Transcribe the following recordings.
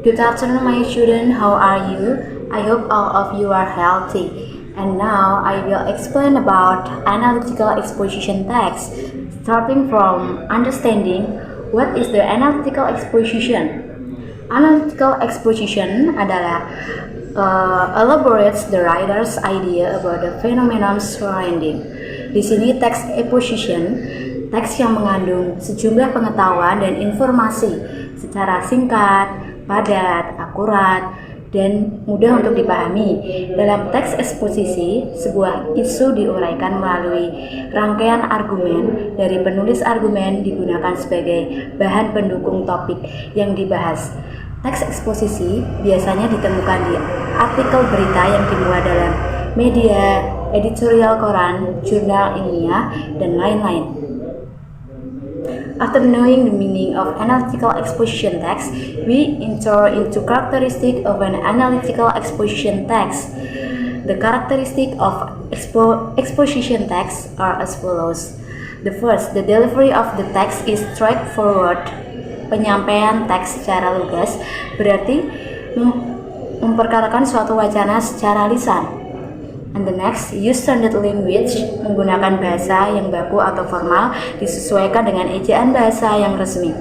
Good afternoon, my student. How are you? I hope all of you are healthy. And now I will explain about analytical exposition text, starting from understanding what is the analytical exposition. Analytical exposition adalah elaborates the writer's idea about the phenomenon surrounding. Di sini teks exposition, teks yang mengandung sejumlah pengetahuan dan informasi secara singkat, padat, akurat, dan mudah untuk dipahami. Dalam teks eksposisi, sebuah isu diuraikan melalui rangkaian argumen dari penulis argumen digunakan sebagai bahan pendukung topik yang dibahas. Teks eksposisi biasanya ditemukan di artikel berita yang dimuat dalam media, editorial koran, jurnal ilmiah, dan lain-lain. After knowing the meaning of analytical exposition text, we enter into characteristic of an analytical exposition text. The characteristic of exposition text are as follows. The first, the delivery of the text is straightforward. Penyampaian teks secara lugas berarti memperkarakan suatu wacana secara lisan. And the next, use standard language, menggunakan bahasa yang baku atau formal disesuaikan dengan ejaan bahasa yang resmi.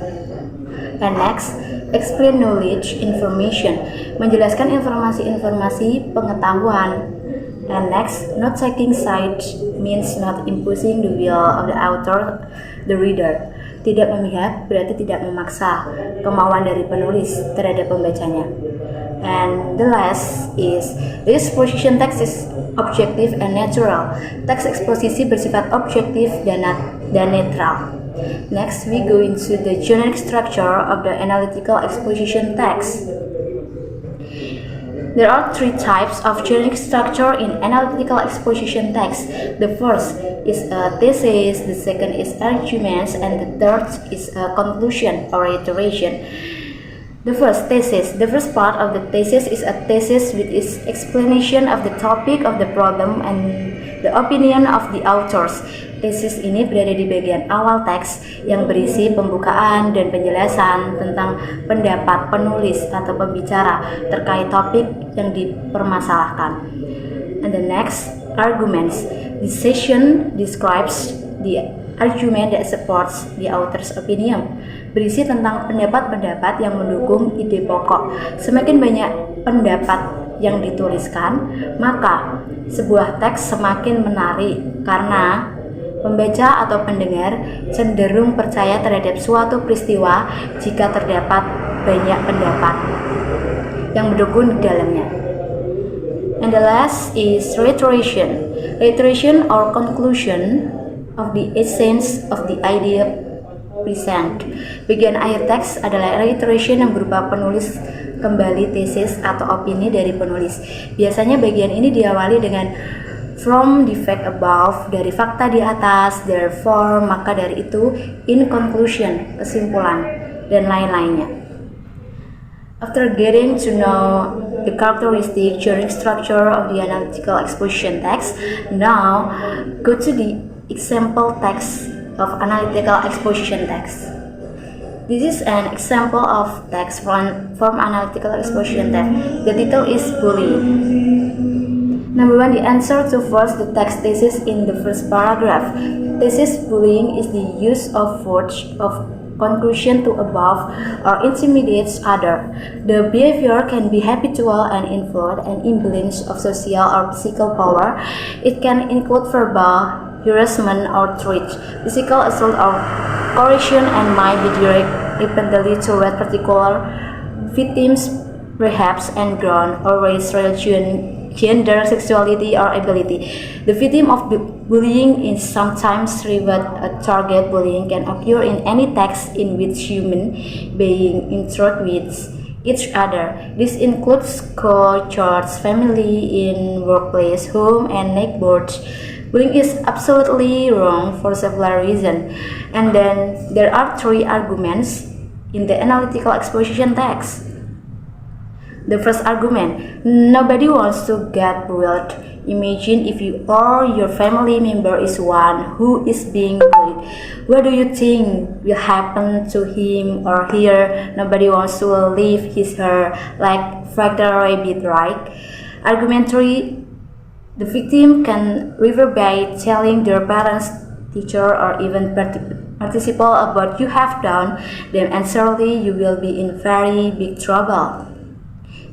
And next, explain knowledge information, menjelaskan informasi-informasi pengetahuan. And next, not taking sides means not imposing the will of the author, the reader. Tidak memihak berarti tidak memaksa kemauan dari penulis terhadap pembacanya. And the last is, the exposition text is objective and natural. Teks eksposisi bersifat objektif dan netral. Next, we go into the generic structure of the analytical exposition text. There are three types of generic structure in analytical exposition text. The first is a thesis, the second is arguments, and the third is a conclusion or iteration. The first, thesis. The first part of the thesis is a thesis with its explanation of the topic of the problem and the opinion of the authors. Tesis ini berada di bagian awal teks yang berisi pembukaan dan penjelasan tentang pendapat penulis atau pembicara terkait topik yang dipermasalahkan. And the next, arguments. This section describes the argument that supports the author's opinion. Berisi tentang pendapat-pendapat yang mendukung ide pokok. Semakin banyak pendapat yang dituliskan, maka sebuah teks semakin menarik karena pembaca atau pendengar cenderung percaya terhadap suatu peristiwa jika terdapat banyak pendapat yang mendukung di dalamnya. And the last is reiteration. Reiteration or conclusion of the essence of the idea present. Bagian akhir teks adalah reiteration yang berupa penulis kembali tesis atau opini dari penulis. Biasanya bagian ini diawali dengan from the fact above, dari fakta di atas, therefore, maka dari itu, in conclusion, kesimpulan, dan lain-lainnya. After getting to know the characteristic generic structure of the analytical exposition text, now go to the example text of analytical exposition text. This is an example of text from analytical exposition text. The title is bullying. Number one, the answer to first the text thesis in the first paragraph. Thesis bullying is the use of words of conclusion to above or intimidates other. The behavior can be habitual and involve an imbalance of social or physical power. It can include verbal harassment or threat, physical assault or coercion, and might be directed repeatedly toward particular victims, perhaps on ground or race, religion, gender, sexuality, or ability. The victim of bullying is sometimes reward. A target bullying can occur in any text in which human beings interact with each other. This includes school, church, family, in workplace, home, and neighborhoods. Bullying is absolutely wrong for several reasons. And then there are three arguments in the analytical exposition text. The first argument, nobody wants to get bullied. Imagine if you or your family member is one who is being bullied. What do you think will happen to him or her? Nobody wants to leave his hair like fractal rabbit, right? Argument 3, the victim can reverberate telling their parents, teacher, or even participle about you have done, then surely you will be in very big trouble.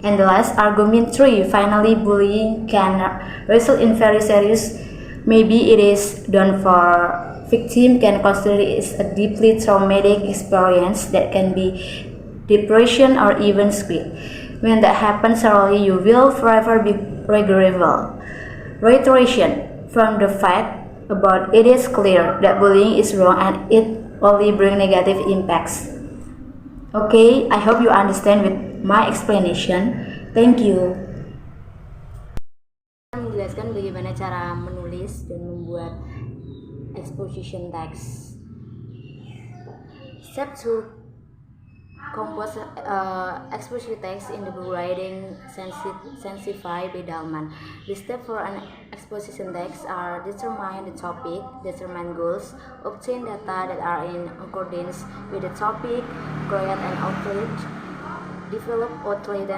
And the last argument 3, finally bullying can result in very serious, maybe it is done for victim can consider it is a deeply traumatic experience that can be depression or even suicide. When that happens, surely you will forever be regrettable. Reiteration from the fact about it is clear that bullying is wrong and it only brings negative impacts. Okay, I hope you understand with my explanation. Thank you. Menjelaskan bagaimana cara menulis dan membuat exposition text. Step 2. Compose exposition text in the writing Sensify by Dalman. The steps for an exposition text are determine the topic, determine goals, obtain data that are in accordance with the topic, create an outlet, develop outline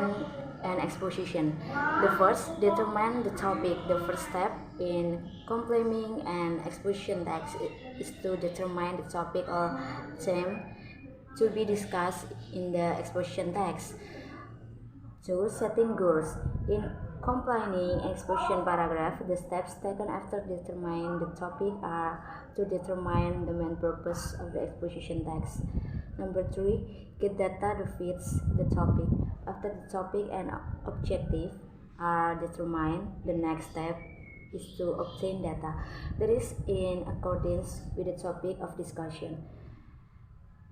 and exposition. The first, determine the topic. The first step in compiling an exposition text is to determine the topic or theme to be discussed in the exposition text. 2. Setting goals. In compiling exposition paragraph, the steps taken after determining the topic are to determine the main purpose of the exposition text. Number 3. Get data that fits the topic. After the topic and objective are determined, the next step is to obtain data that is in accordance with the topic of discussion.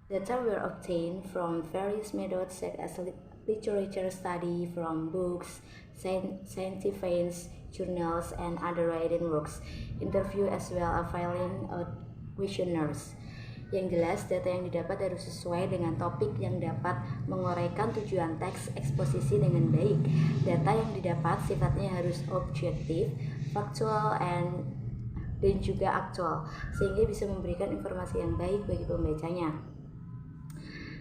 Data were obtained from various methods such as literature study from books, scientific journals, and other writing works, interview as well as filling out questionnaires. Yang jelas, data yang didapat harus sesuai dengan topik yang dapat menguraikan tujuan teks eksposisi dengan baik. Data yang didapat sifatnya harus objektif, faktual, dan juga aktual, sehingga bisa memberikan informasi yang baik bagi pembacanya.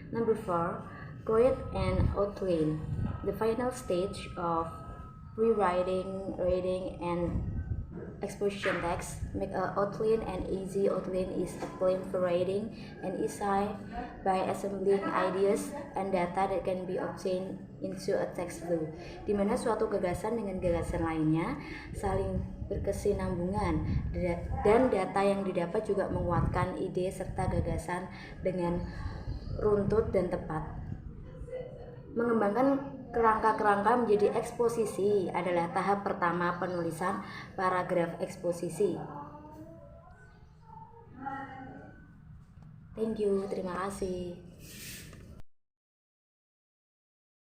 Number 4, create an outline. The final stage of rewriting, reading, and exposition text. Make an outline. An easy outline is a plan for writing an essay by assembling ideas and data that can be obtained into a text flow, di mana suatu gagasan dengan gagasan lainnya saling berkesinambungan dan data yang didapat juga menguatkan ide serta gagasan dengan runtut dan tepat. Mengembangkan kerangka-kerangka menjadi eksposisi adalah tahap pertama penulisan paragraf eksposisi. Thank you, terima kasih.